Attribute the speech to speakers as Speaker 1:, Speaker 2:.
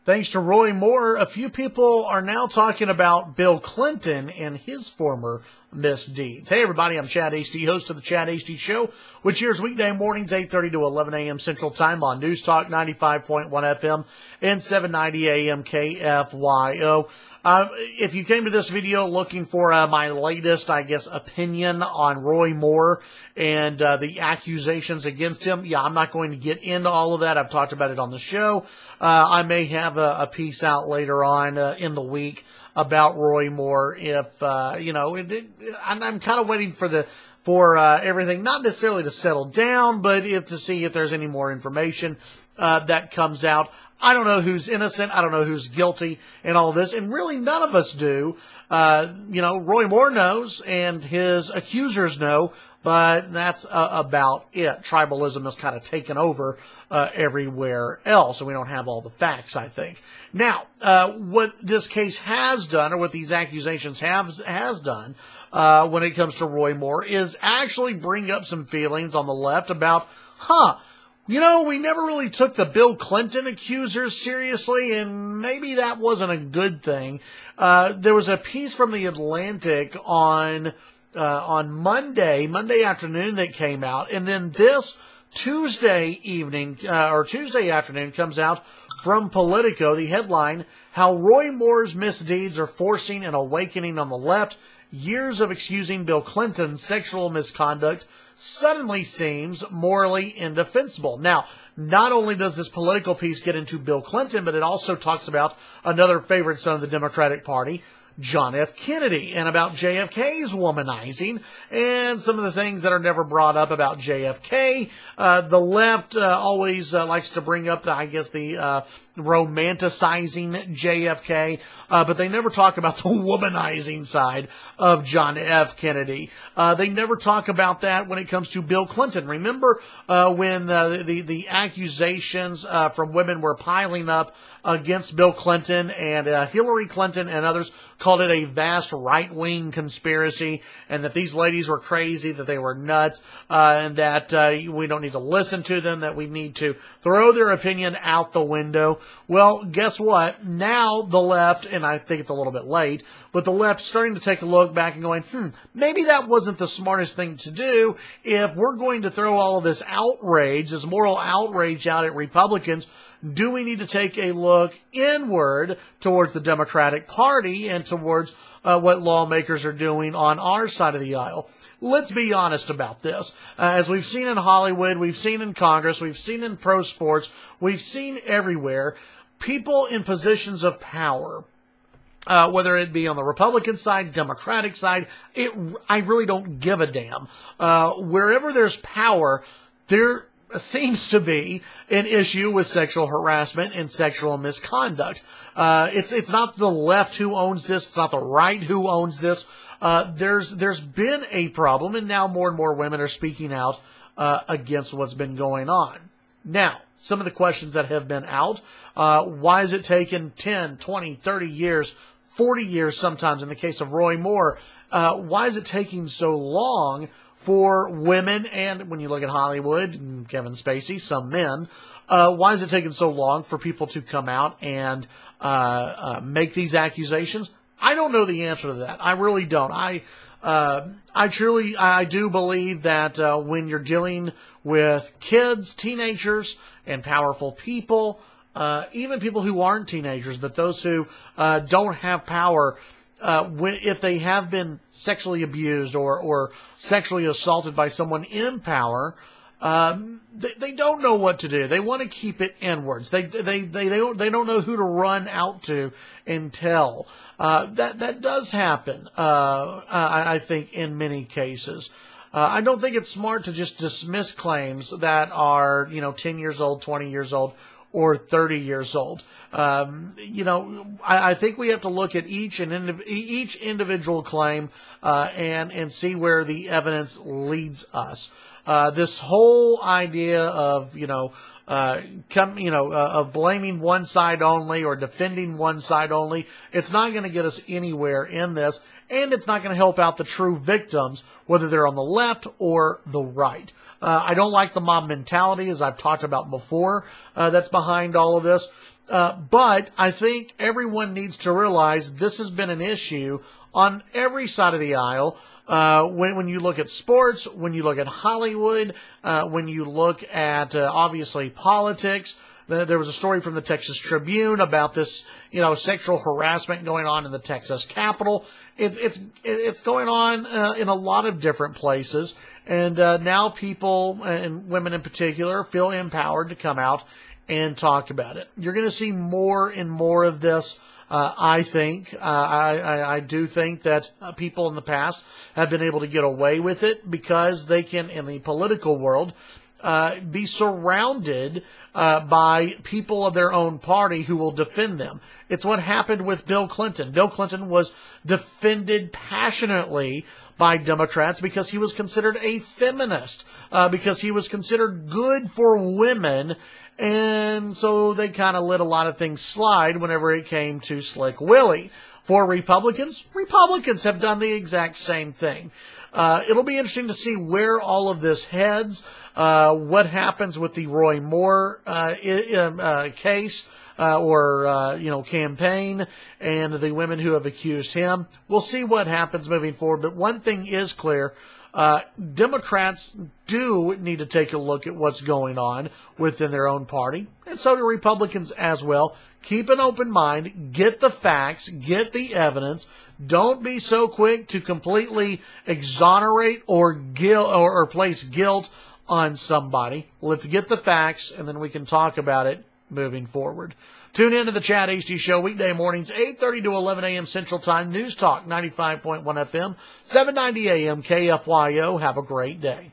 Speaker 1: Thanks to Roy Moore, a few people are now talking about Bill Clinton and his former misdeeds. Hey everybody, I'm Chad Hasty, host of the Chad Hasty Show, which airs weekday mornings 8:30 to 11 a.m. Central Time on News Talk 95.1 FM and 790 AM KFYO. If you came to this video looking for my latest, opinion on Roy Moore and the accusations against him, I'm not going to get into all of that. I've talked about it on the show. I may have a piece out later on in the week about Roy Moore if, I'm kind of waiting for everything, not necessarily to settle down, but to see if there's any more information that comes out. I don't know who's innocent. I don't know who's guilty in all this. And really none of us do. Roy Moore knows and his accusers know, but that's about it. Tribalism has kind of taken over everywhere else, and we don't have all the facts, I think. Now, what this case has done, or what these accusations has done when it comes to Roy Moore, is actually bring up some feelings on the left about, we never really took the Bill Clinton accusers seriously, and maybe that wasn't a good thing. There was a piece from The Atlantic on Monday afternoon that came out, and then this Tuesday afternoon comes out from Politico, the headline, How Roy Moore's Misdeeds Are Forcing an Awakening on the Left. Years of excusing Bill Clinton's sexual misconduct suddenly seems morally indefensible. Now, not only does this political piece get into Bill Clinton, but it also talks about another favorite son of the Democratic Party, John F. Kennedy, and about JFK's womanizing and some of the things that are never brought up about JFK. The left always likes to bring up the romanticizing JFK, but they never talk about the womanizing side of John F. Kennedy. They never talk about that when it comes to Bill Clinton. Remember when the accusations from women were piling up against Bill Clinton, and Hillary Clinton and others called it a vast right-wing conspiracy, and that these ladies were crazy, that they were nuts, and that we don't need to listen to them, that we need to throw their opinion out the window. Well, guess what? Now the left, and I think it's a little bit late, but the left's starting to take a look back and going, maybe that wasn't the smartest thing to do. If we're going to throw all of this outrage, this moral outrage out at Republicans, do we need to take a look inward towards the Democratic Party and towards what lawmakers are doing on our side of the aisle? Let's be honest about this. As we've seen in Hollywood, we've seen in Congress, we've seen in pro sports, we've seen everywhere, people in positions of power, whether it be on the Republican side, Democratic side, I really don't give a damn. Wherever there's power, there seems to be an issue with sexual harassment and sexual misconduct. It's not the left who owns this. It's not the right who owns this. There's been a problem, and now more and more women are speaking out against what's been going on. Now, some of the questions that have been out, why has it taken 10, 20, 30 years, 40 years sometimes in the case of Roy Moore? Why is it taking so long for women, and when you look at Hollywood, and Kevin Spacey, some men, why is it taking so long for people to come out and make these accusations? I don't know the answer to that. I really don't. I do believe that when you're dealing with kids, teenagers, and powerful people, even people who aren't teenagers, but those who don't have power, if they have been sexually abused or sexually assaulted by someone in power, they don't know what to do. They want to keep it inwards. They don't know who to run out to and tell. That does happen. I think in many cases. I don't think it's smart to just dismiss claims that are, 10 years old, 20 years old, or 30 years old. I think we have to look at each individual claim and see where the evidence leads us. This whole idea of of blaming one side only or defending one side only, it's not going to get us anywhere in this, and it's not going to help out the true victims, whether they're on the left or the right. I don't like the mob mentality, as I've talked about before, that's behind all of this. But I think everyone needs to realize this has been an issue on every side of the aisle. When you look at sports, when you look at Hollywood, when you look at, obviously politics. There was a story from the Texas Tribune about this, sexual harassment going on in the Texas Capitol. It's going on, in a lot of different places. And, now people, and women in particular, feel empowered to come out and talk about it. You're going to see more and more of this. I think, I do think that people in the past have been able to get away with it because they can, in the political world, be surrounded by people of their own party who will defend them. It's what happened with Bill Clinton. Bill Clinton was defended passionately by Democrats because he was considered a feminist, because he was considered good for women, and so they kind of let a lot of things slide whenever it came to Slick Willie. For Republicans have done the exact same thing. It'll be interesting to see where all of this heads, what happens with the Roy Moore case, or campaign, and the women who have accused him. We'll see what happens moving forward, but one thing is clear. Democrats do need to take a look at what's going on within their own party, and so do Republicans as well. Keep an open mind, get the facts, get the evidence. Don't be so quick to completely exonerate or place guilt on somebody. Let's get the facts, and then we can talk about it moving forward. Tune in to the Chad Hasty Show weekday mornings, 8:30 to 11 a.m. Central Time. News Talk 95.1 FM, 790 a.m. KFYO. Have a great day.